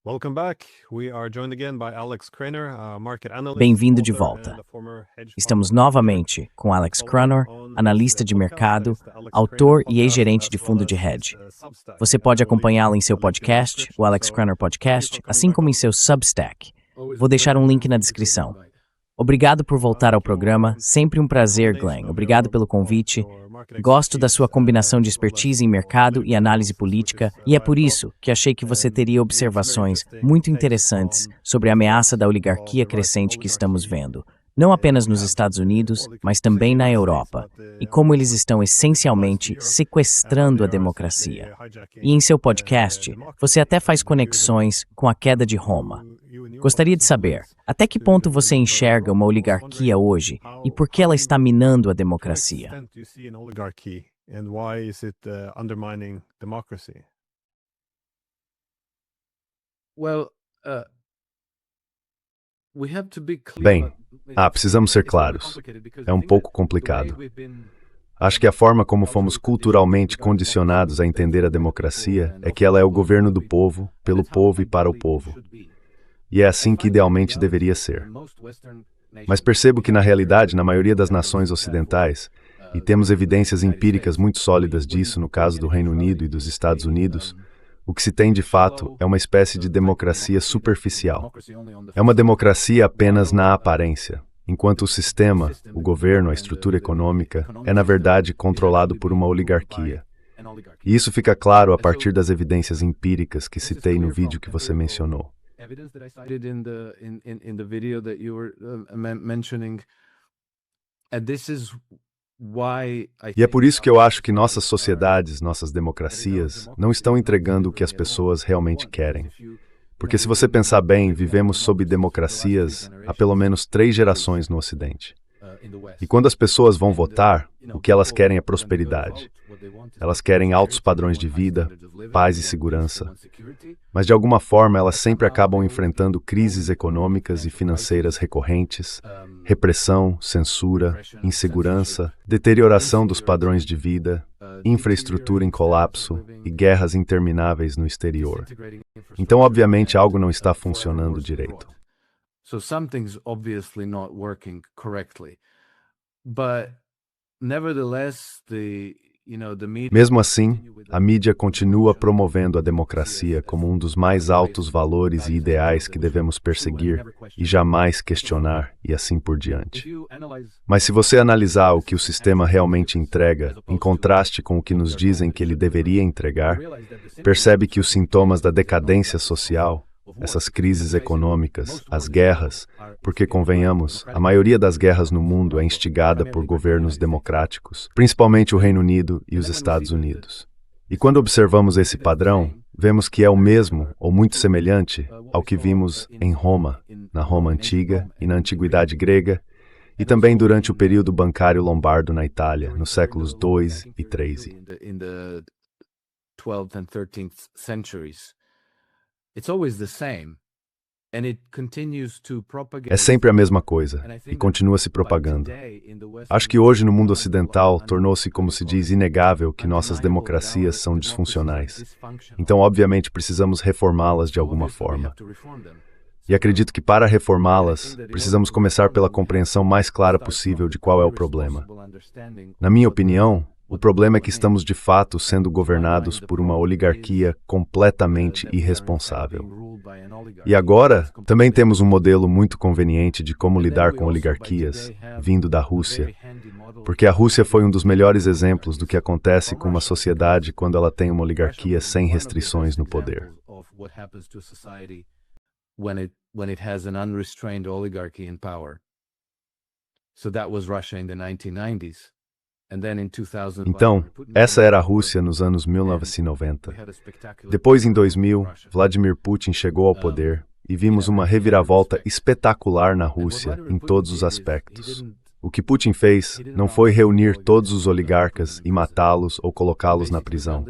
Welcome back. We are joined again by Alex Craner, market analyst, Bem-vindo de author, volta. and a former hedge fund Estamos manager. novamente com Alex Cranor, On analista this de podcast, mercado, that is the Alex autor Craner e ex-gerente podcast, de as fundo well de as hedge. his, Substack. Você I pode will leave acompanhá-lo em the seu link in the podcast, description. o Alex So, Cranor thank you Podcast, for coming assim back como em on. seu Substack. Vou deixar um link na descrição. Obrigado por voltar ao programa. Sempre um prazer, Glenn. Obrigado pelo convite. Gosto da sua combinação de expertise em mercado e análise política, e é por isso que achei que você teria observações muito interessantes sobre a ameaça da oligarquia crescente que estamos vendo, não apenas nos Estados Unidos, mas também na Europa, e como eles estão essencialmente sequestrando a democracia. E em seu podcast, você até faz conexões com a queda de Roma. Gostaria de saber, até que ponto você enxerga uma oligarquia hoje e por que ela está minando a democracia? Bem, precisamos ser claros. É um pouco complicado. Acho que a forma como fomos culturalmente condicionados a entender a democracia é que ela é o governo do povo, pelo povo e para o povo. E é assim que idealmente deveria ser. Mas percebo que na realidade, na maioria das nações ocidentais, e temos evidências empíricas muito sólidas disso no caso do Reino Unido e dos Estados Unidos, o que se tem de fato é uma espécie de democracia superficial. É uma democracia apenas na aparência, enquanto o sistema, o governo, a estrutura econômica, é na verdade controlado por uma oligarquia. E isso fica claro a partir das evidências empíricas que citei no vídeo que você mencionou. Evidence that I cited in the video that you were mentioning, and this is why I E é por isso que eu acho que nossas sociedades, nossas democracias, não estão entregando o que as pessoas realmente querem. Porque se você pensar bem, vivemos sob democracias há pelo menos 3 gerações no Ocidente. E quando as pessoas vão votar, o que elas querem é prosperidade. Elas querem altos padrões de vida, paz e segurança. Mas de alguma forma elas sempre acabam enfrentando crises econômicas e financeiras recorrentes, repressão, censura, insegurança, deterioração dos padrões de vida, infraestrutura em colapso e guerras intermináveis no exterior. Então, obviamente, algo não está funcionando direito. So something's obviously not working correctly. But nevertheless, the media... Mesmo assim, a mídia continua promovendo a democracia como um dos mais altos valores e ideais que devemos perseguir e jamais questionar, e assim por diante. Mas se você analisar o que o sistema realmente entrega, em contraste com o que nos dizem que ele deveria entregar, percebe que os sintomas da decadência social, essas crises econômicas, as guerras, porque, convenhamos, a maioria das guerras no mundo é instigada por governos democráticos, principalmente o Reino Unido e os Estados Unidos. E quando observamos esse padrão, vemos que é o mesmo, ou muito semelhante, ao que vimos em Roma, na Roma antiga e na Antiguidade grega, e também durante o período bancário lombardo na Itália, nos séculos II e XIII. É sempre a mesma coisa, e continua se propagando. Acho que hoje no mundo ocidental tornou-se, como se diz, inegável que nossas democracias são disfuncionais. Então, obviamente, precisamos reformá-las de alguma forma. E acredito que para reformá-las, precisamos começar pela compreensão mais clara possível de qual é o problema. Na minha opinião, o problema é que estamos de fato sendo governados por uma oligarquia completamente irresponsável. E agora, também temos um modelo muito conveniente de como lidar com oligarquias, vindo da Rússia, porque a Rússia foi um dos melhores exemplos do que acontece com uma sociedade quando ela tem uma oligarquia sem restrições no poder. When it has an unrestrained oligarchy in power. So that was Russia in the 1990s. Então, essa era a Rússia nos anos 1990. Depois, em 2000, Vladimir Putin chegou ao poder e vimos uma reviravolta espetacular na Rússia em todos os aspectos. O que Putin fez não foi reunir todos os oligarcas e matá-los ou colocá-los na prisão.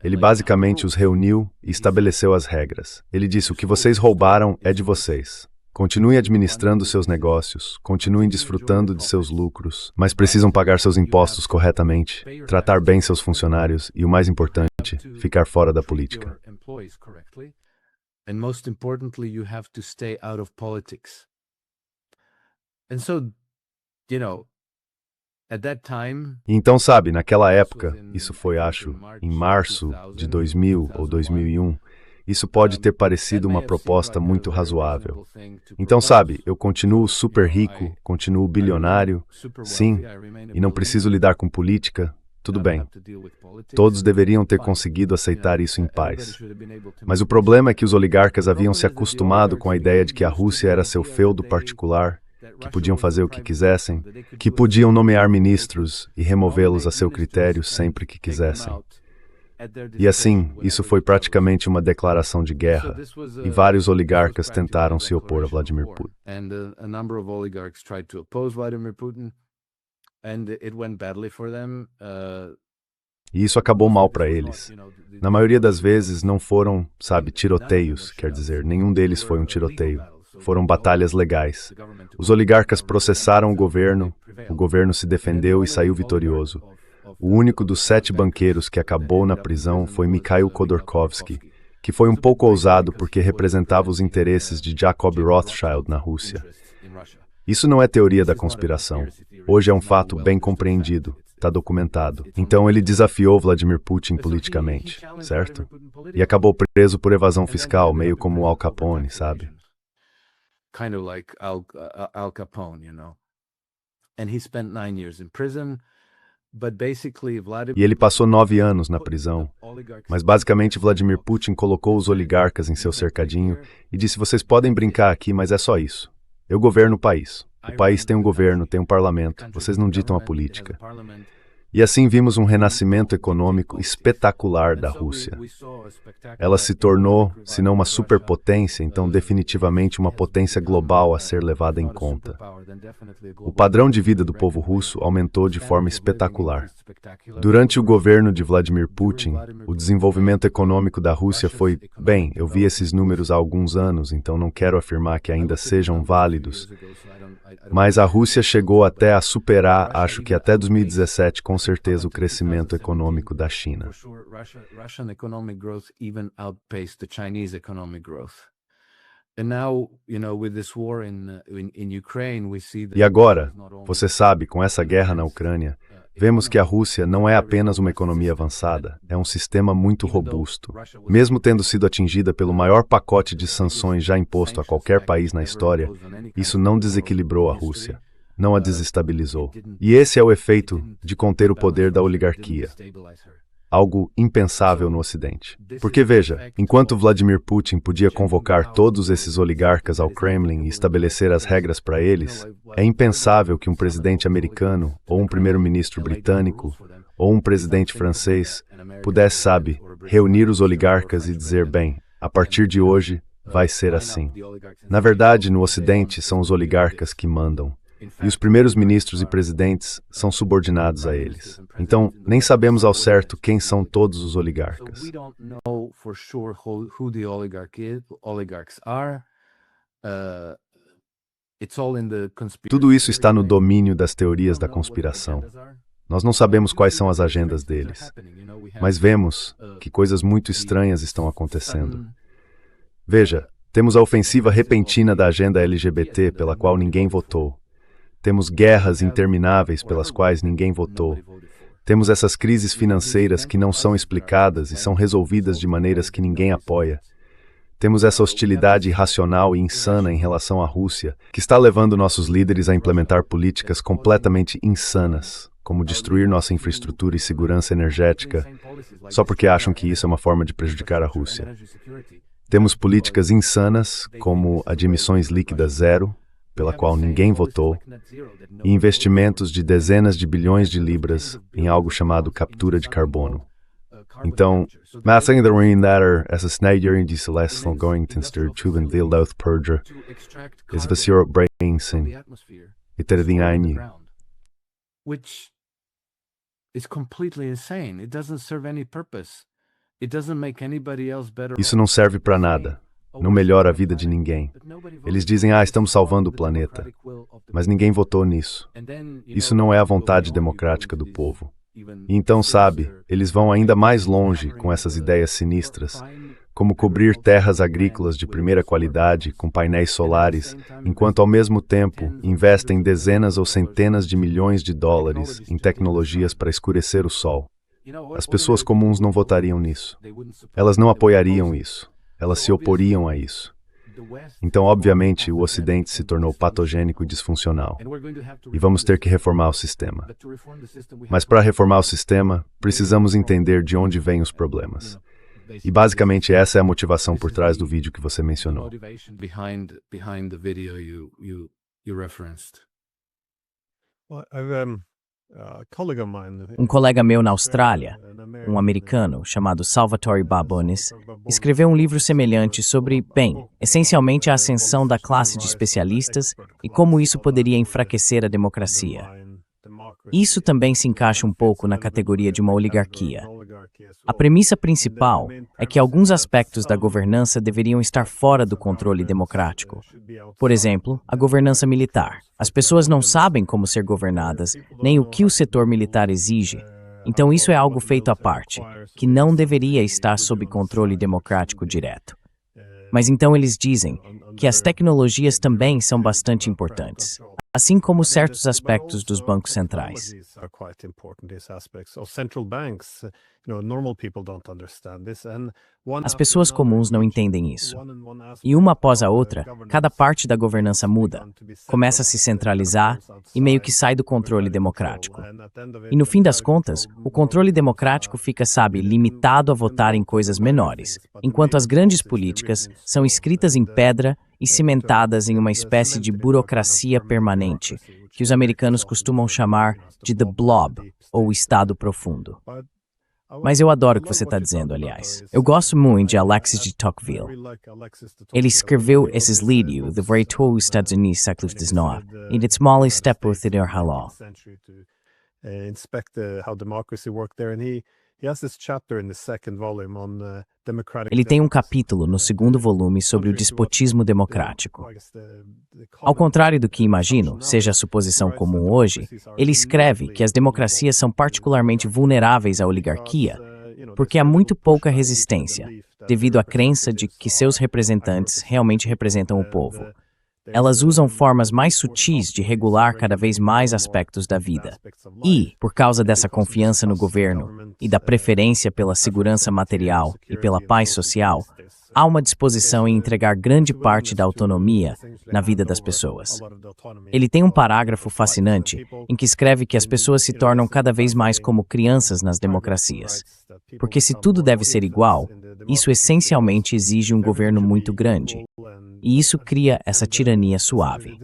Ele basicamente os reuniu e estabeleceu as regras. Ele disse: o que vocês roubaram é de vocês. Continuem administrando seus negócios, continuem desfrutando de seus lucros, mas precisam pagar seus impostos corretamente, tratar bem seus funcionários e, o mais importante, ficar fora da política. And most importantly, you have to stay out of politics. And so, at that time, Então, sabe, naquela época, isso foi, acho, em março de 2000 ou 2001, isso pode ter parecido uma proposta muito razoável. Então, sabe, eu continuo super rico, continuo bilionário, sim, e não preciso lidar com política, tudo bem. Todos deveriam ter conseguido aceitar isso em paz. Mas o problema é que os oligarcas haviam se acostumado com a ideia de que a Rússia era seu feudo particular, que podiam fazer o que quisessem, que podiam nomear ministros e removê-los a seu critério sempre que quisessem. E assim, isso foi praticamente uma declaração de guerra, e vários oligarcas tentaram se opor a Vladimir Putin. E isso acabou mal para eles. Na maioria das vezes não foram, sabe, tiroteios, quer dizer, nenhum deles foi um tiroteio. Foram batalhas legais. Os oligarcas processaram o governo se defendeu e saiu vitorioso. O único dos 7 banqueiros que acabou na prisão foi Mikhail Khodorkovsky, que foi um pouco ousado porque representava os interesses de Jacob Rothschild na Rússia. Isso não é teoria da conspiração. Hoje é um fato bem compreendido, está documentado. Então ele desafiou Vladimir Putin politicamente, certo? E acabou preso por evasão fiscal, meio como Al Capone, sabe? Kind of like Al Capone, And he spent 9 years in prison. E ele passou 9 anos na prisão, mas basicamente Vladimir Putin colocou os oligarcas em seu cercadinho e disse: vocês podem brincar aqui, mas é só isso. Eu governo o país. O país tem um governo, tem um parlamento. Vocês não ditam a política. E assim vimos um renascimento econômico espetacular da Rússia. Ela se tornou, se não uma superpotência, então definitivamente uma potência global a ser levada em conta. O padrão de vida do povo russo aumentou de forma espetacular. Durante o governo de Vladimir Putin, o desenvolvimento econômico da Rússia foi, bem, eu vi esses números há alguns anos, então não quero afirmar que ainda sejam válidos, mas a Rússia chegou até a superar, acho que até 2017, com certeza, o crescimento econômico da China. E agora, você sabe, com essa guerra na Ucrânia, vemos que a Rússia não é apenas uma economia avançada, é um sistema muito robusto. Mesmo tendo sido atingida pelo maior pacote de sanções já imposto a qualquer país na história, isso não desequilibrou a Rússia, não a desestabilizou. E esse é o efeito de conter o poder da oligarquia. Algo impensável no Ocidente. Porque veja, enquanto Vladimir Putin podia convocar todos esses oligarcas ao Kremlin e estabelecer as regras para eles, é impensável que um presidente americano, ou um primeiro-ministro britânico, ou um presidente francês pudesse, sabe, reunir os oligarcas e dizer, bem, a partir de hoje vai ser assim. Na verdade, no Ocidente são os oligarcas que mandam. E os primeiros ministros e presidentes são subordinados a eles. Então, nem sabemos ao certo quem são todos os oligarcas. Tudo isso está no domínio das teorias da conspiração. Nós não sabemos quais são as agendas deles, mas vemos que coisas muito estranhas estão acontecendo. Veja, temos a ofensiva repentina da agenda LGBT pela qual ninguém votou. Temos guerras intermináveis pelas quais ninguém votou. Temos essas crises financeiras que não são explicadas e são resolvidas de maneiras que ninguém apoia. Temos essa hostilidade irracional e insana em relação à Rússia, que está levando nossos líderes a implementar políticas completamente insanas, como destruir nossa infraestrutura e segurança energética, só porque acham que isso é uma forma de prejudicar a Rússia. Temos políticas insanas, como a de emissões líquidas zero, pela qual ninguém votou, e investimentos de dezenas de bilhões de libras em algo chamado captura de carbono. Então, massa ainda ruinar essa snidering de seleção going to tuben de louth purger, esvaziar brainsen, e ter dinheiro. Which is completely insane. It doesn't serve any purpose. It doesn't make anybody else better. Isso não serve para nada. Não melhora a vida de ninguém. Eles dizem, estamos salvando o planeta. Mas ninguém votou nisso. Isso não é a vontade democrática do povo. E então, sabe, eles vão ainda mais longe com essas ideias sinistras, como cobrir terras agrícolas de primeira qualidade com painéis solares, enquanto ao mesmo tempo investem dezenas ou centenas de milhões de dólares em tecnologias para escurecer o sol. As pessoas comuns não votariam nisso. Elas não apoiariam isso. Elas se oporiam a isso. Então, obviamente, o Ocidente se tornou patogênico e disfuncional. E vamos ter que reformar o sistema. Mas para reformar o sistema, precisamos entender de onde vêm os problemas. E basicamente essa é a motivação por trás do vídeo que você mencionou. Um colega meu na Austrália, um americano chamado Salvatore Babones, escreveu um livro semelhante sobre, bem, essencialmente a ascensão da classe de especialistas e como isso poderia enfraquecer a democracia. Isso também se encaixa um pouco na categoria de uma oligarquia. A premissa principal é que alguns aspectos da governança deveriam estar fora do controle democrático. Por exemplo, a governança militar. As pessoas não sabem como ser governadas, nem o que o setor militar exige. Então isso é algo feito à parte, que não deveria estar sob controle democrático direto. Mas então eles dizem que as tecnologias também são bastante importantes, assim como certos aspectos dos bancos centrais. As pessoas comuns não entendem isso. E uma após a outra, cada parte da governança muda, começa a se centralizar e meio que sai do controle democrático. E no fim das contas, o controle democrático fica, limitado a votar em coisas menores, enquanto as grandes políticas são escritas em pedra e cimentadas em uma espécie de burocracia permanente, que os americanos costumam chamar de The Blob, ou Estado Profundo. Mas eu adoro o que você está dizendo, aliás. Eu gosto muito de Alexis de Tocqueville. Ele escreveu esses livros de Veritou os Estados Unidos século XIX, e de Small Step Within Our Halal. Ele tem um capítulo no segundo volume sobre o despotismo democrático. Ao contrário do que imagino, seja a suposição comum hoje, ele escreve que as democracias são particularmente vulneráveis à oligarquia, porque há muito pouca resistência, devido à crença de que seus representantes realmente representam o povo. Elas usam formas mais sutis de regular cada vez mais aspectos da vida. E, por causa dessa confiança no governo e da preferência pela segurança material e pela paz social, há uma disposição em entregar grande parte da autonomia na vida das pessoas. Ele tem um parágrafo fascinante em que escreve que as pessoas se tornam cada vez mais como crianças nas democracias. Porque se tudo deve ser igual, isso essencialmente exige um governo muito grande. E isso cria essa tirania suave.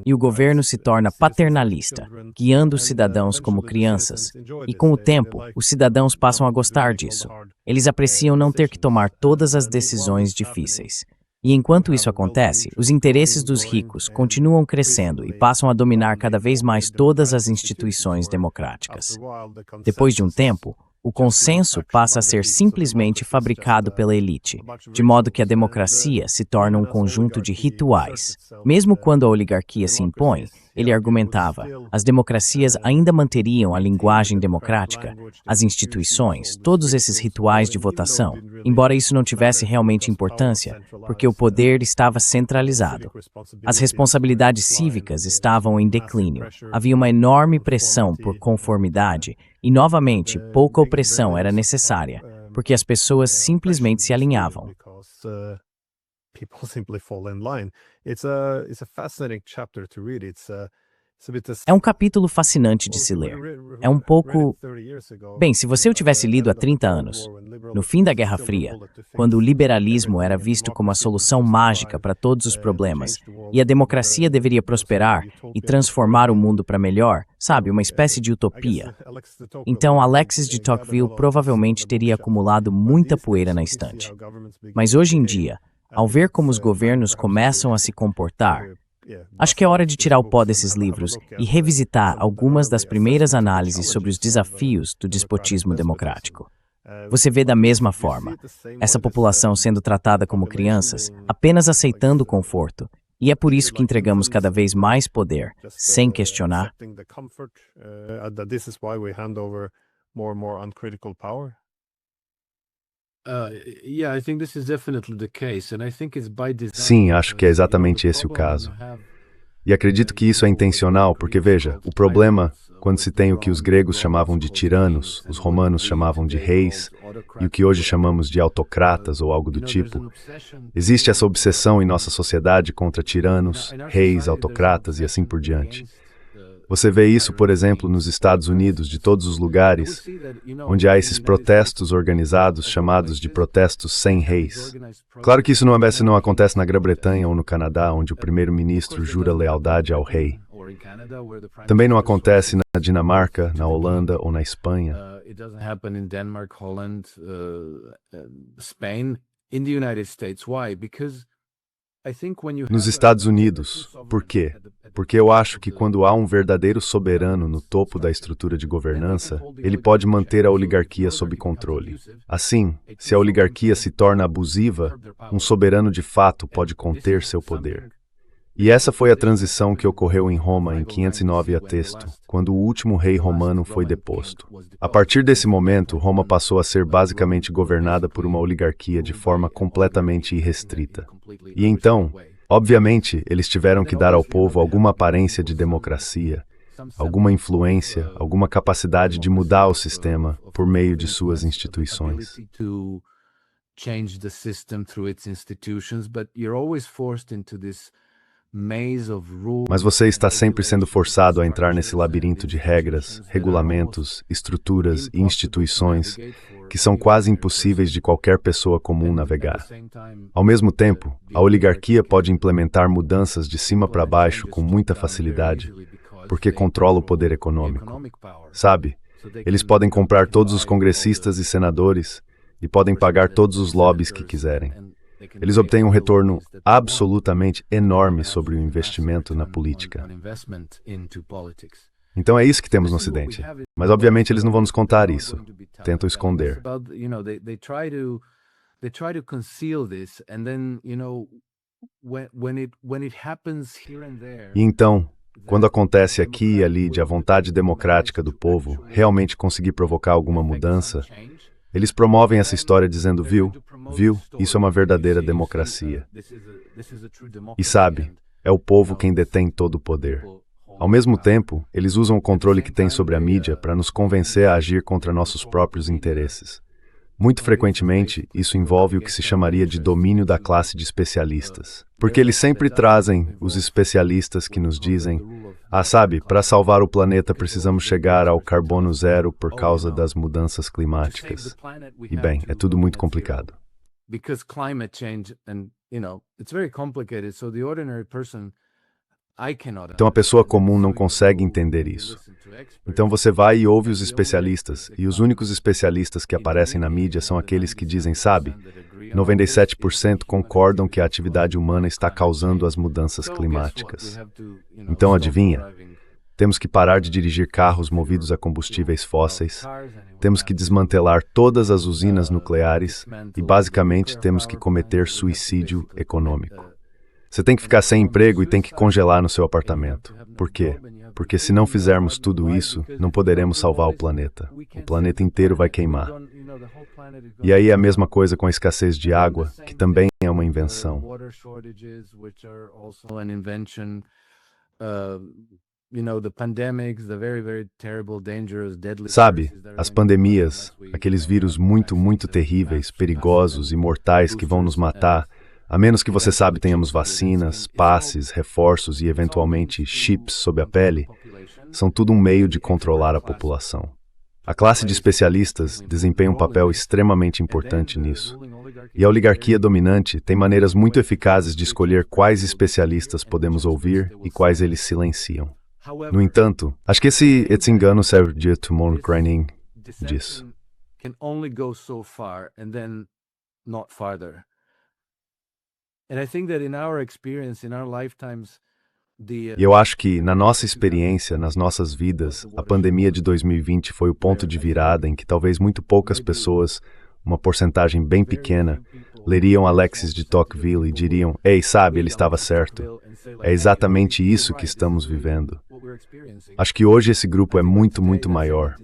E o governo se torna paternalista, guiando os cidadãos como crianças. E com o tempo, os cidadãos passam a gostar disso. Eles apreciam não ter que tomar todas as decisões difíceis. E enquanto isso acontece, os interesses dos ricos continuam crescendo e passam a dominar cada vez mais todas as instituições democráticas. Depois de um tempo, o consenso passa a ser simplesmente fabricado pela elite, de modo que a democracia se torna um conjunto de rituais. Mesmo quando a oligarquia se impõe, ele argumentava, as democracias ainda manteriam a linguagem democrática, as instituições, todos esses rituais de votação, embora isso não tivesse realmente importância, porque o poder estava centralizado. As responsabilidades cívicas estavam em declínio. Havia uma enorme pressão por conformidade e, novamente, pouca opressão era necessária, porque as pessoas simplesmente se alinhavam. É um capítulo fascinante de se ler. É um pouco... Bem, se você o tivesse lido há 30 anos, no fim da Guerra Fria, quando o liberalismo era visto como a solução mágica para todos os problemas, e a democracia deveria prosperar e transformar o mundo para melhor, uma espécie de utopia. Então, Alexis de Tocqueville provavelmente teria acumulado muita poeira na estante. Mas hoje em dia, ao ver como os governos começam a se comportar, acho que é hora de tirar o pó desses livros e revisitar algumas das primeiras análises sobre os desafios do despotismo democrático. Você vê da mesma forma, essa população sendo tratada como crianças, apenas aceitando o conforto, E é por isso que entregamos cada vez mais poder, sem questionar. This is why we hand over more and more uncritical power. Yeah, I think this is definitely the case, and I think it's by design. Sim, acho que é exatamente esse o caso. E acredito que isso é intencional, porque veja, o problema, quando se tem o que os gregos chamavam de tiranos, os romanos chamavam de reis, e o que hoje chamamos de autocratas ou algo do tipo, existe essa obsessão em nossa sociedade contra tiranos, reis, autocratas e assim por diante. Você vê isso, por exemplo, nos Estados Unidos, de todos os lugares, onde há esses protestos organizados chamados de protestos sem reis. Claro que isso não acontece na Grã-Bretanha ou no Canadá, onde o primeiro-ministro jura lealdade ao rei. Também não acontece na Dinamarca, na Holanda ou na Espanha. It doesn't happen in Denmark, Holland, Spain, in the United States. Why? Because I think when you Nos Estados Unidos. Por quê? Porque eu acho que quando há um verdadeiro soberano no topo da estrutura de governança, ele pode manter a oligarquia sob controle. Assim, se a oligarquia se torna abusiva, um soberano de fato pode conter seu poder. E essa foi a transição que ocorreu em Roma em 509 a.C., quando o último rei romano foi deposto. A partir desse momento, Roma passou a ser basicamente governada por uma oligarquia de forma completamente irrestrita. E então, obviamente, eles tiveram que dar ao povo alguma aparência de democracia, alguma influência, alguma capacidade de mudar o sistema por meio de suas instituições. Mas você está sempre sendo forçado a entrar nesse labirinto de regras, regulamentos, estruturas e instituições que são quase impossíveis de qualquer pessoa comum navegar. Ao mesmo tempo, a oligarquia pode implementar mudanças de cima para baixo com muita facilidade, porque controla o poder econômico. Sabe, eles podem comprar todos os congressistas e senadores e podem pagar todos os lobbies que quiserem. Eles obtêm um retorno absolutamente enorme sobre o investimento na política. Então é isso que temos no Ocidente. Mas obviamente eles não vão nos contar isso. Tentam esconder. E então, quando acontece aqui e ali de a vontade democrática do povo realmente conseguir provocar alguma mudança, eles promovem essa história dizendo, viu, isso é uma verdadeira democracia. E sabe, é o povo quem detém todo o poder. Ao mesmo tempo, eles usam o controle que têm sobre a mídia para nos convencer a agir contra nossos próprios interesses. Muito frequentemente, isso envolve o que se chamaria de domínio da classe de especialistas. Porque eles sempre trazem os especialistas que nos dizem, sabe, para salvar o planeta precisamos chegar ao carbono zero por causa das mudanças climáticas. E bem, é tudo muito complicado. Because climate change and, it's very complicated, so the ordinary person Então a pessoa comum não consegue entender isso. Então você vai e ouve os especialistas, e os únicos especialistas que aparecem na mídia são aqueles que dizem, sabe, 97% concordam que a atividade humana está causando as mudanças climáticas. Então adivinha? Temos que parar de dirigir carros movidos a combustíveis fósseis, temos que desmantelar todas as usinas nucleares e basicamente temos que cometer suicídio econômico. Você tem que ficar sem emprego e tem que congelar no seu apartamento. Por quê? Porque se não fizermos tudo isso, não poderemos salvar o planeta. O planeta inteiro vai queimar. E aí é a mesma coisa com a escassez de água, que também é uma invenção. Sabe, as pandemias, aqueles vírus muito, muito terríveis, perigosos e mortais que vão nos matar, a menos que você sabe tenhamos vacinas, passes, reforços e eventualmente chips sob a pele, são tudo um meio de controlar a população. A classe de especialistas desempenha um papel extremamente importante nisso. E a oligarquia dominante tem maneiras muito eficazes de escolher quais especialistas podemos ouvir e quais eles silenciam. No entanto, acho que esse engano serve de tumor grinding disso. E eu acho que, na nossa experiência, nas nossas vidas, a pandemia de 2020 foi o ponto de virada em que talvez muito poucas pessoas, uma porcentagem bem pequena, leriam Alexis de Tocqueville e diriam: "Ei, sabe, ele estava certo." É exatamente isso que estamos vivendo. Acho que hoje esse grupo é muito, muito maior.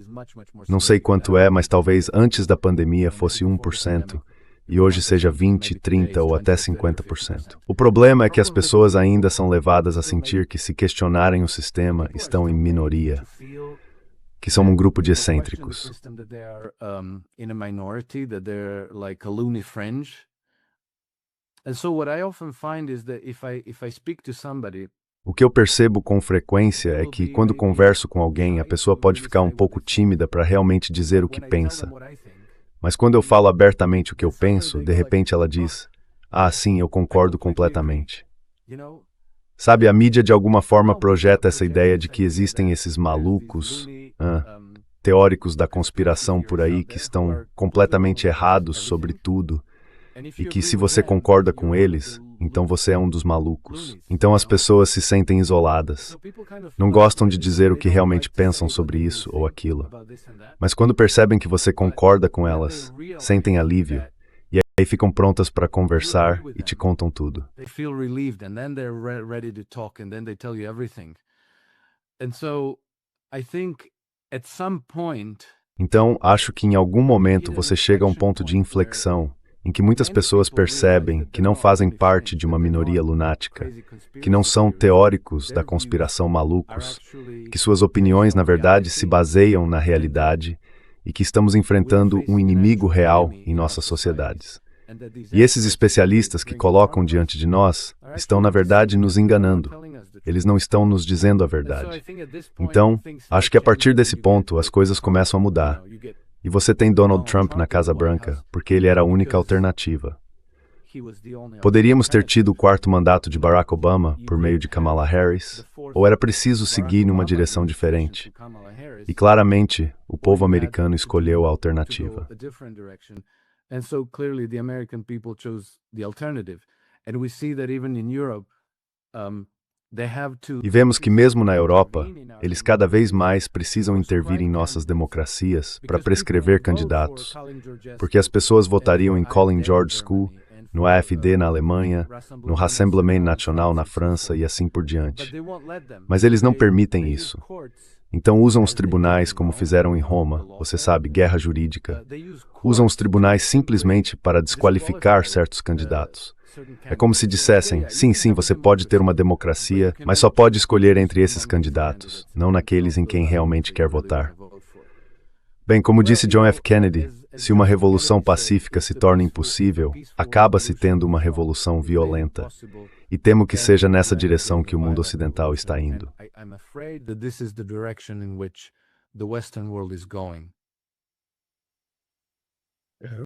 Não sei quanto é, mas talvez antes da pandemia fosse 1%, e hoje seja 20, 30 ou até 50%. O problema é que as pessoas ainda são levadas a sentir que, se questionarem o sistema, estão em minoria, que são um grupo de excêntricos. O que eu percebo com frequência é que, quando converso com alguém, a pessoa pode ficar um pouco tímida para realmente dizer o que pensa. Mas quando eu falo abertamente o que eu penso, de repente ela diz: "Ah, sim, eu concordo completamente." Sabe, a mídia de alguma forma projeta essa ideia de que existem esses malucos, teóricos da conspiração por aí que estão completamente errados sobre tudo, e que, se você concorda com eles, então você é um dos malucos. Então as pessoas se sentem isoladas. Não gostam de dizer o que realmente pensam sobre isso ou aquilo. Mas quando percebem que você concorda com elas, sentem alívio. E aí ficam prontas para conversar e te contam tudo. Então, acho que em algum momento você chega a um ponto de inflexão em que muitas pessoas percebem que não fazem parte de uma minoria lunática, que não são teóricos da conspiração malucos, que suas opiniões, na verdade, se baseiam na realidade e que estamos enfrentando um inimigo real em nossas sociedades. E esses especialistas que colocam diante de nós estão, na verdade, nos enganando. Eles não estão nos dizendo a verdade. Então, acho que a partir desse ponto as coisas começam a mudar. E você tem Donald Trump na Casa Branca, porque ele era a única alternativa. Poderíamos ter tido o quarto mandato de Barack Obama por meio de Kamala Harris, ou era preciso seguir numa direção diferente? E claramente, o povo americano escolheu a alternativa. E vemos que mesmo na Europa, eles cada vez mais precisam intervir em nossas democracias para prescrever candidatos, porque as pessoas votariam em Colin George School, no AfD na Alemanha, no Rassemblement National na França e assim por diante. Mas eles não permitem isso. Então usam os tribunais como fizeram em Roma, você sabe, guerra jurídica. Usam os tribunais simplesmente para desqualificar certos candidatos. É como se dissessem: sim, você pode ter uma democracia, mas só pode escolher entre esses candidatos, não naqueles em quem realmente quer votar. Bem, como disse John F. Kennedy, se uma revolução pacífica se torna impossível, acaba-se tendo uma revolução violenta. E temo que seja nessa direção que o mundo ocidental está indo.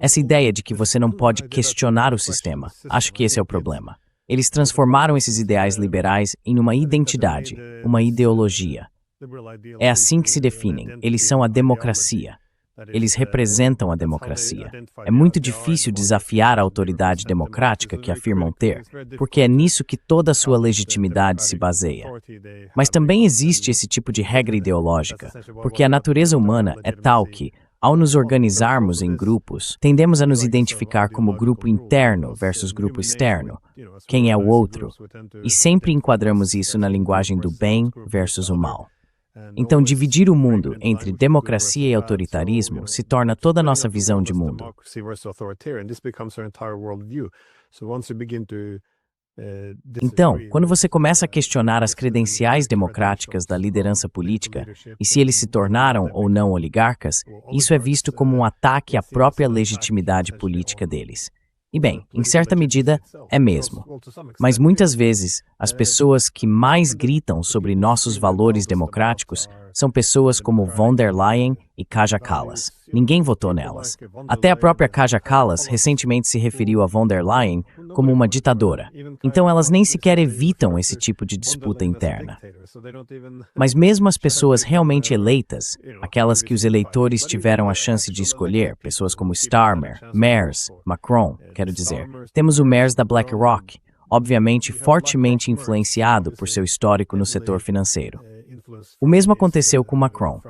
Essa ideia de que você não pode questionar o sistema, acho que esse é o problema. Eles transformaram esses ideais liberais em uma identidade, uma ideologia. É assim que se definem, eles são a democracia. Eles representam a democracia. É muito difícil desafiar a autoridade democrática que afirmam ter, porque é nisso que toda a sua legitimidade se baseia. Mas também existe esse tipo de regra ideológica, porque a natureza humana é tal que, ao nos organizarmos em grupos, tendemos a nos identificar como grupo interno versus grupo externo, quem é o outro, e sempre enquadramos isso na linguagem do bem versus o mal. Então, dividir o mundo entre democracia e autoritarismo se torna toda a nossa visão de mundo. Então, quando você começa a questionar as credenciais democráticas da liderança política e se eles se tornaram ou não oligarcas, isso é visto como um ataque à própria legitimidade política deles. E bem, em certa medida, é mesmo. Mas muitas vezes, as pessoas que mais gritam sobre nossos valores democráticos são pessoas como von der Leyen e Kaja Kallas. Ninguém votou nelas. Até a própria Kaja Kallas recentemente se referiu a von der Leyen como uma ditadora. Então elas nem sequer evitam esse tipo de disputa interna. Mas mesmo as pessoas realmente eleitas, aquelas que os eleitores tiveram a chance de escolher, pessoas como Starmer, Merz, Macron, quero dizer, temos o Merz da BlackRock, obviamente fortemente influenciado por seu histórico no setor financeiro. O mesmo aconteceu com Macron.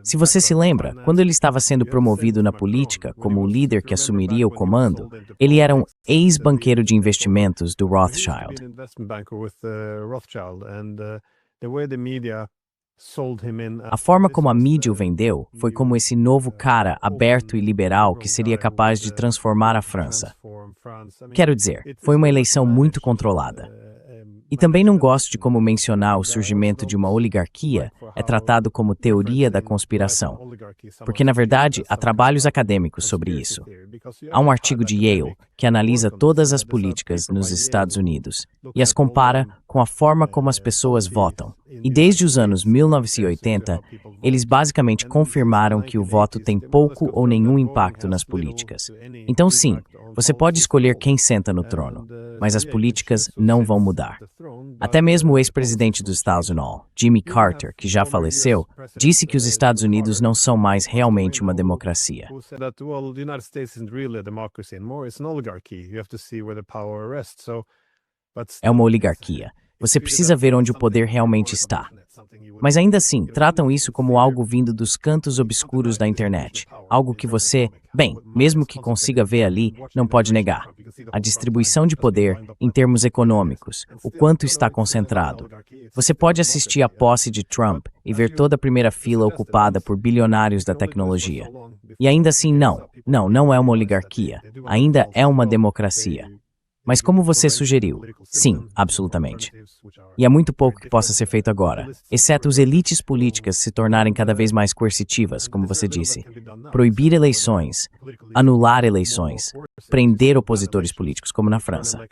Se você se lembra, quando ele estava sendo promovido na política como o líder que assumiria o comando, ele era um ex-banqueiro de investimentos do Rothschild. A forma como a mídia o vendeu foi como esse novo cara aberto e liberal que seria capaz de transformar a França. Quero dizer, foi uma eleição muito controlada. E também não gosto de como mencionar o surgimento de uma oligarquia é tratado como teoria da conspiração, porque na verdade há trabalhos acadêmicos sobre isso. Há um artigo de Yale que analisa todas as políticas nos Estados Unidos e as compara com a forma como as pessoas votam. E desde os anos 1980, eles basicamente confirmaram que o voto tem pouco ou nenhum impacto nas políticas. Então sim, você pode escolher quem senta no trono, mas as políticas não vão mudar. Até mesmo o ex-presidente dos Estados Unidos, Jimmy Carter, que já faleceu, disse que os Estados Unidos não são mais realmente uma democracia. É uma oligarquia. Você precisa ver onde o poder realmente está. Mas ainda assim, tratam isso como algo vindo dos cantos obscuros da internet. Algo que você, bem, mesmo que consiga ver ali, não pode negar. A distribuição de poder, em termos econômicos, o quanto está concentrado. Você pode assistir à posse de Trump e ver toda a primeira fila ocupada por bilionários da tecnologia. E ainda assim, não é uma oligarquia. Ainda é uma democracia. Mas como você sugeriu, sim, absolutamente. E há muito pouco que possa ser feito agora, exceto as elites políticas se tornarem cada vez mais coercitivas, como você disse. Proibir eleições, anular eleições, prender opositores políticos, como na França.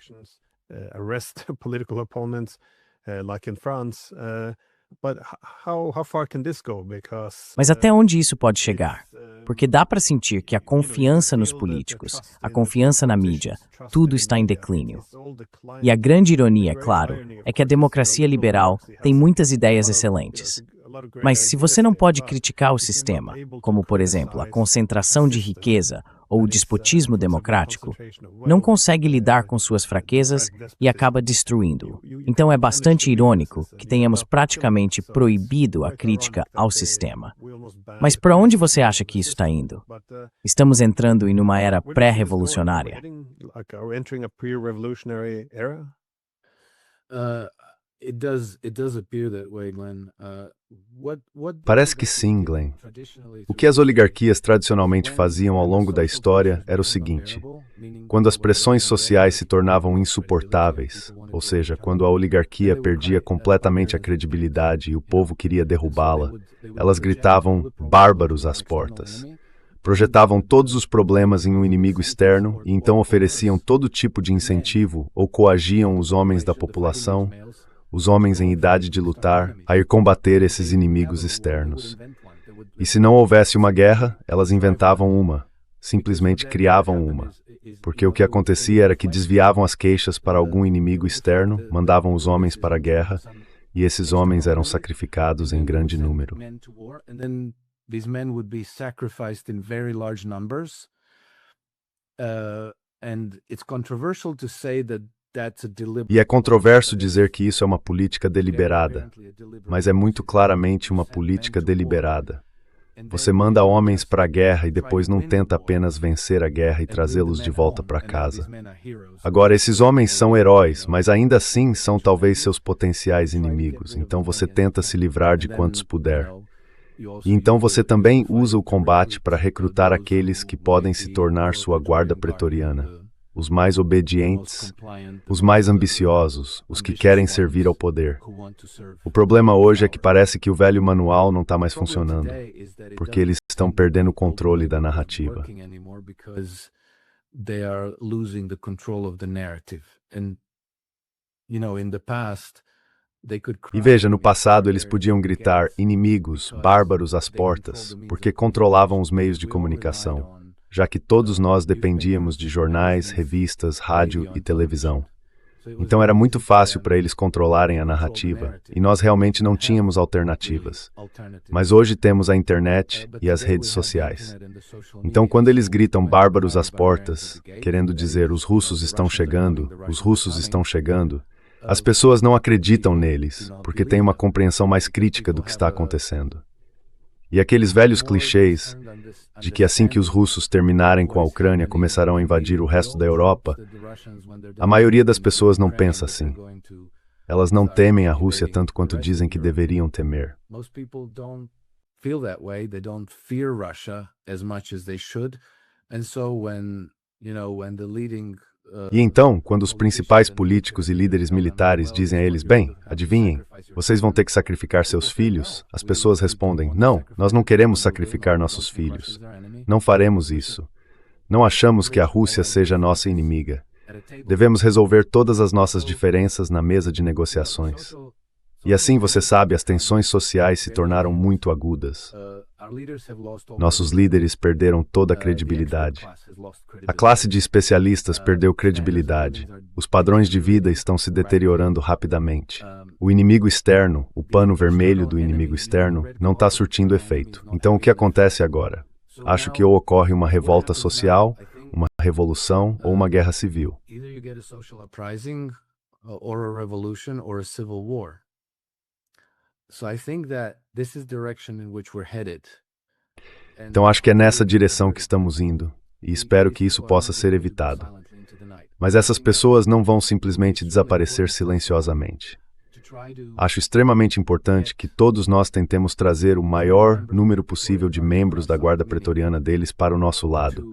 Mas até onde isso pode chegar? Porque dá para sentir que a confiança nos políticos, a confiança na mídia, tudo está em declínio. E a grande ironia, claro, é que a democracia liberal tem muitas ideias excelentes. Mas se você não pode criticar o sistema, como por exemplo a concentração de riqueza ou o despotismo democrático, não consegue lidar com suas fraquezas e acaba destruindo-o. Então é bastante irônico que tenhamos praticamente proibido a crítica ao sistema. Mas para onde você acha que isso está indo? Estamos entrando em uma era pré-revolucionária. Parece que sim, Glenn. O que as oligarquias tradicionalmente faziam ao longo da história era o seguinte: quando as pressões sociais se tornavam insuportáveis, ou seja, quando a oligarquia perdia completamente a credibilidade e o povo queria derrubá-la, elas gritavam "bárbaros" às portas. Projetavam todos os problemas em um inimigo externo e então ofereciam todo tipo de incentivo ou coagiam os homens da população, os homens em idade de lutar, a ir combater esses inimigos externos. E se não houvesse uma guerra, elas inventavam uma, simplesmente criavam uma. Porque o que acontecia era que desviavam as queixas para algum inimigo externo, mandavam os homens para a guerra, e esses homens eram sacrificados em grande número. These men would be sacrificed in very large numbers. And it's controversial to say that that's a deliberate... E é controverso dizer que isso é uma política deliberada, mas é muito claramente uma política deliberada. Você manda homens para a guerra e depois não tenta apenas vencer a guerra e trazê-los de volta para casa. Agora, esses homens são heróis, mas ainda assim são talvez seus potenciais inimigos, então você tenta se livrar de quantos puder. E então você também usa o combate para recrutar aqueles que podem se tornar sua guarda pretoriana, os mais obedientes, os mais ambiciosos, os que querem servir ao poder. O problema hoje é que parece que o velho manual não está mais funcionando, porque eles estão perdendo o controle da narrativa. E veja, no passado eles podiam gritar inimigos, bárbaros às portas, porque controlavam os meios de comunicação, já que todos nós dependíamos de jornais, revistas, rádio e televisão. Então era muito fácil para eles controlarem a narrativa, e nós realmente não tínhamos alternativas. Mas hoje temos a internet e as redes sociais. Então quando eles gritam bárbaros às portas, querendo dizer os russos estão chegando, As pessoas não acreditam neles, porque têm uma compreensão mais crítica do que está acontecendo. E aqueles velhos clichês de que assim que os russos terminarem com a Ucrânia começarão a invadir o resto da Europa, a maioria das pessoas não pensa assim. Elas não temem a Rússia tanto quanto dizem que deveriam temer. E então, quando os principais políticos e líderes militares dizem a eles, bem, adivinhem, vocês vão ter que sacrificar seus filhos, as pessoas respondem, não, nós não queremos sacrificar nossos filhos. Não faremos isso. Não achamos que a Rússia seja nossa inimiga. Devemos resolver todas as nossas diferenças na mesa de negociações. E assim, você sabe, as tensões sociais se tornaram muito agudas. Nossos líderes perderam toda a credibilidade. A classe de especialistas perdeu credibilidade. Os padrões de vida estão se deteriorando rapidamente. O inimigo externo, o pano vermelho do inimigo externo, não está surtindo efeito. Então, o que acontece agora? Acho que ou ocorre uma revolta social, uma revolução ou uma guerra civil. Então acho que é nessa direção que estamos indo, e espero que isso possa ser evitado. Mas essas pessoas não vão simplesmente desaparecer silenciosamente. Acho extremamente importante que todos nós tentemos trazer o maior número possível de membros da Guarda Pretoriana deles para o nosso lado.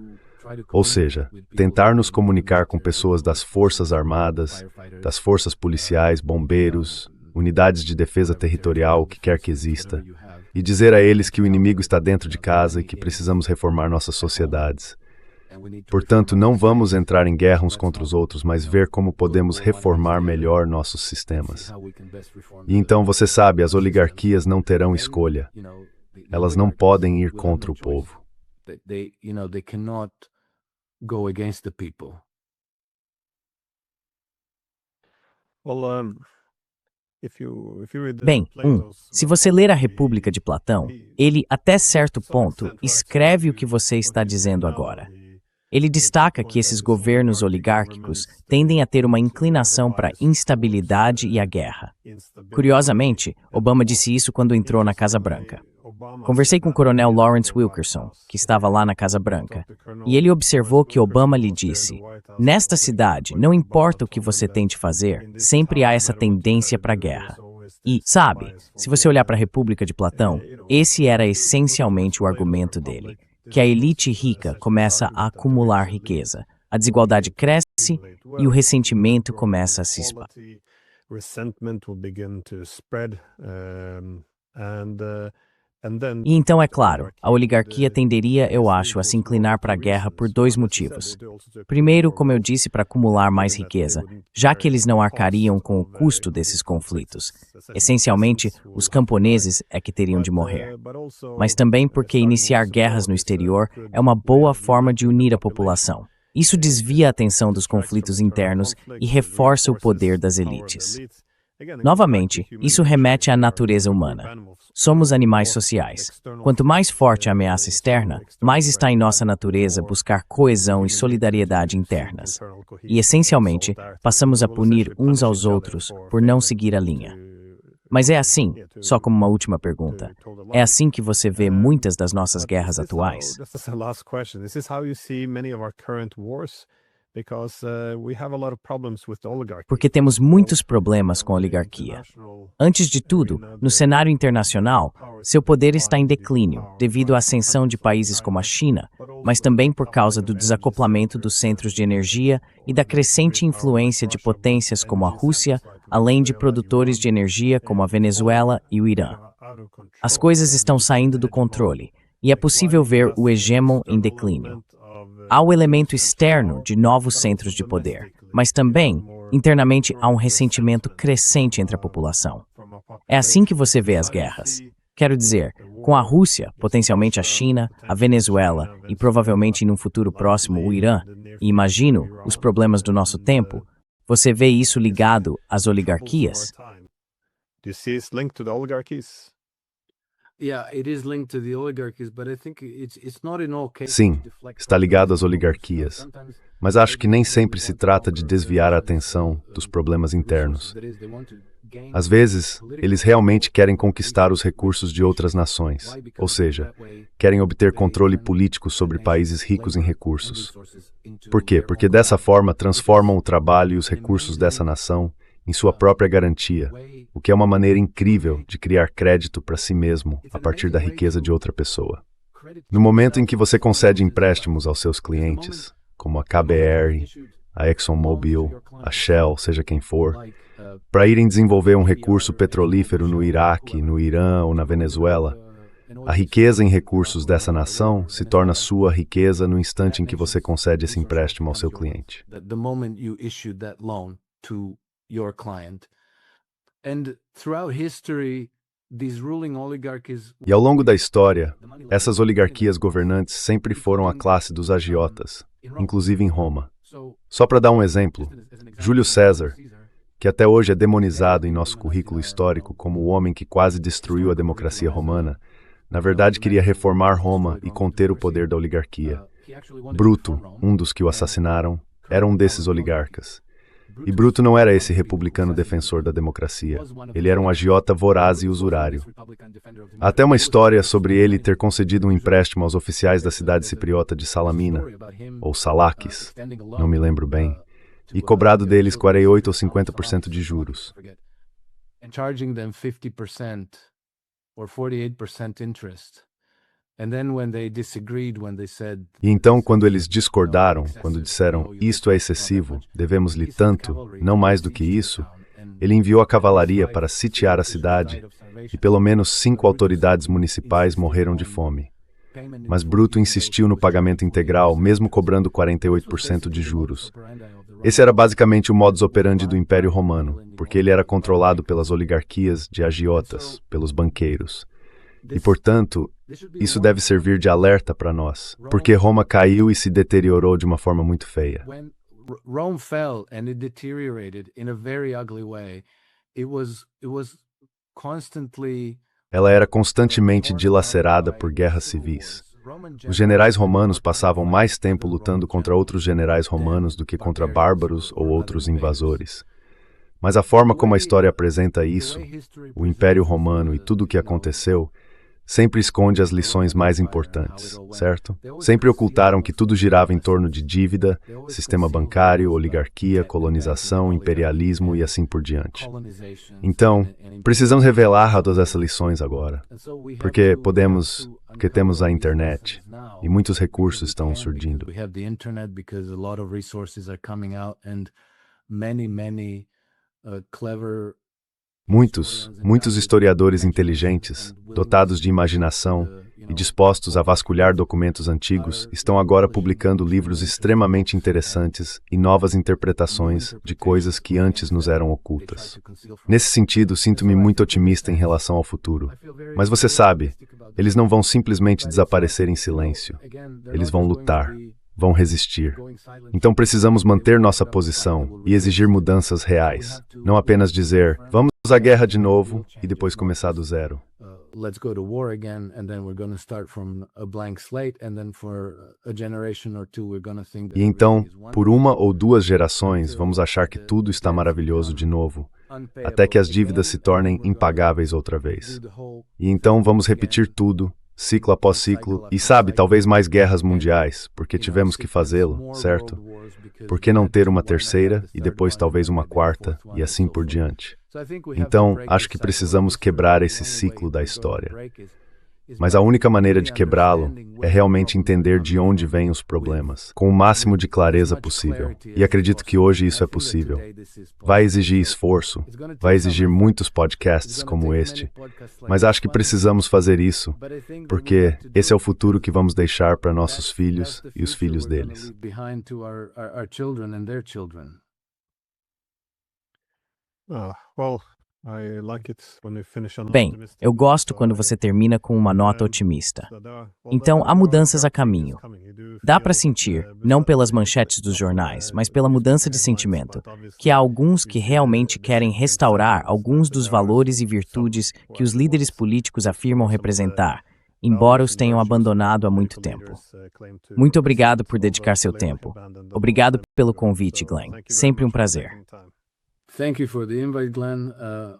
Ou seja, tentar nos comunicar com pessoas das Forças Armadas, das Forças Policiais, bombeiros, unidades de defesa territorial, o que quer que exista, e dizer a eles que o inimigo está dentro de casa e que precisamos reformar nossas sociedades. Portanto, não vamos entrar em guerra uns contra os outros, mas ver como podemos reformar melhor nossos sistemas. E então, você sabe, as oligarquias não terão escolha. Elas não podem ir contra o povo. Bem, se você ler a República de Platão, ele, até certo ponto, escreve o que você está dizendo agora. Ele destaca que esses governos oligárquicos tendem a ter uma inclinação para a instabilidade e a guerra. Curiosamente, Obama disse isso quando entrou na Casa Branca. Conversei com o coronel Lawrence Wilkerson, que estava lá na Casa Branca, e ele observou que Obama lhe disse: nesta cidade, não importa o que você tente fazer, sempre há essa tendência para a guerra. E, sabe, se você olhar para a República de Platão, esse era essencialmente o argumento dele, que a elite rica começa a acumular riqueza, a desigualdade cresce e o ressentimento começa a se espalhar. E então, é claro, a oligarquia tenderia, eu acho, a se inclinar para a guerra por dois motivos. Primeiro, como eu disse, para acumular mais riqueza, já que eles não arcariam com o custo desses conflitos. Essencialmente, os camponeses é que teriam de morrer. Mas também porque iniciar guerras no exterior é uma boa forma de unir a população. Isso desvia a atenção dos conflitos internos e reforça o poder das elites. Novamente, isso remete à natureza humana. Somos animais sociais. Quanto mais forte a ameaça externa, mais está em nossa natureza buscar coesão e solidariedade internas. E, essencialmente, passamos a punir uns aos outros por não seguir a linha. Mas é assim, só como uma última pergunta, é assim que você vê muitas das nossas guerras atuais? Porque temos muitos problemas com a oligarquia. Antes de tudo, no cenário internacional, seu poder está em declínio devido à ascensão de países como a China, mas também por causa do desacoplamento dos centros de energia e da crescente influência de potências como a Rússia, além de produtores de energia como a Venezuela e o Irã. As coisas estão saindo do controle, e é possível ver o hegemon em declínio. Há o elemento externo de novos centros de poder, mas também, internamente, há um ressentimento crescente entre a população. É assim que você vê as guerras. Quero dizer, com a Rússia, potencialmente a China, a Venezuela e provavelmente em um futuro próximo o Irã, e imagino os problemas do nosso tempo, você vê isso ligado às oligarquias? Sim, está ligado às oligarquias, mas acho que nem sempre se trata de desviar a atenção dos problemas internos. Às vezes, eles realmente querem conquistar os recursos de outras nações, ou seja, querem obter controle político sobre países ricos em recursos. Por quê? Porque dessa forma transformam o trabalho e os recursos dessa nação em sua própria garantia, o que é uma maneira incrível de criar crédito para si mesmo a partir da riqueza de outra pessoa. No momento em que você concede empréstimos aos seus clientes, como a KBR, a ExxonMobil, a Shell, seja quem for, para irem desenvolver um recurso petrolífero no Iraque, no Irã ou na Venezuela, a riqueza em recursos dessa nação se torna sua riqueza no instante em que você concede esse empréstimo ao seu cliente. E ao longo da história, essas oligarquias governantes sempre foram a classe dos agiotas, inclusive em Roma. Só para dar um exemplo, Júlio César, que até hoje é demonizado em nosso currículo histórico como o homem que quase destruiu a democracia romana, na verdade queria reformar Roma e conter o poder da oligarquia. Bruto, um dos que o assassinaram, era um desses oligarcas. E Bruto não era esse republicano defensor da democracia. Ele era um agiota voraz e usurário. Há até uma história sobre ele ter concedido um empréstimo aos oficiais da cidade cipriota de Salamina, ou Salakis, não me lembro bem, e cobrado deles 48% ou 50% de juros. E então, quando eles discordaram, quando disseram, isto é excessivo, devemos-lhe tanto, não mais do que isso, ele enviou a cavalaria para sitiar a cidade e pelo menos 5 autoridades municipais morreram de fome. Mas Bruto insistiu no pagamento integral, mesmo cobrando 48% de juros. Esse era basicamente o modus operandi do Império Romano, porque ele era controlado pelas oligarquias de agiotas, pelos banqueiros. E, portanto, isso deve servir de alerta para nós, porque Roma caiu e se deteriorou de uma forma muito feia. Ela era constantemente dilacerada por guerras civis. Os generais romanos passavam mais tempo lutando contra outros generais romanos do que contra bárbaros ou outros invasores. Mas a forma como a história apresenta isso, o Império Romano e tudo o que aconteceu, sempre esconde as lições mais importantes, certo? Sempre ocultaram que tudo girava em torno de dívida, sistema bancário, oligarquia, colonização, imperialismo e assim por diante. Então, precisamos revelar todas essas lições agora, porque temos a internet e muitos recursos estão surgindo. Muitos historiadores inteligentes, dotados de imaginação e dispostos a vasculhar documentos antigos, estão agora publicando livros extremamente interessantes e novas interpretações de coisas que antes nos eram ocultas. Nesse sentido, sinto-me muito otimista em relação ao futuro. Mas você sabe, eles não vão simplesmente desaparecer em silêncio. Eles vão lutar. Vão resistir. Então precisamos manter nossa posição e exigir mudanças reais. Não apenas dizer, vamos à guerra de novo e depois começar do zero. E então, por uma ou duas gerações, vamos achar que tudo está maravilhoso de novo, até que as dívidas se tornem impagáveis outra vez. E então vamos repetir tudo, ciclo após ciclo, e talvez mais guerras mundiais, porque tivemos que fazê-lo, certo? Por que não ter uma terceira e depois talvez uma quarta, e assim por diante? Então, acho que precisamos quebrar esse ciclo da história. Mas a única maneira de quebrá-lo é realmente entender de onde vêm os problemas, com o máximo de clareza possível. E acredito que hoje isso é possível. Vai exigir esforço, vai exigir muitos podcasts como este, mas acho que precisamos fazer isso, porque esse é o futuro que vamos deixar para nossos filhos e os filhos deles. Bem, eu gosto quando você termina com uma nota otimista. Então, há mudanças a caminho. Dá para sentir, não pelas manchetes dos jornais, mas pela mudança de sentimento, que há alguns que realmente querem restaurar alguns dos valores e virtudes que os líderes políticos afirmam representar, embora os tenham abandonado há muito tempo. Muito obrigado por dedicar seu tempo. Obrigado pelo convite, Glenn. Sempre um prazer. Thank you for the invite, Glenn.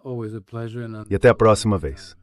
Always a pleasure. E até a próxima vez.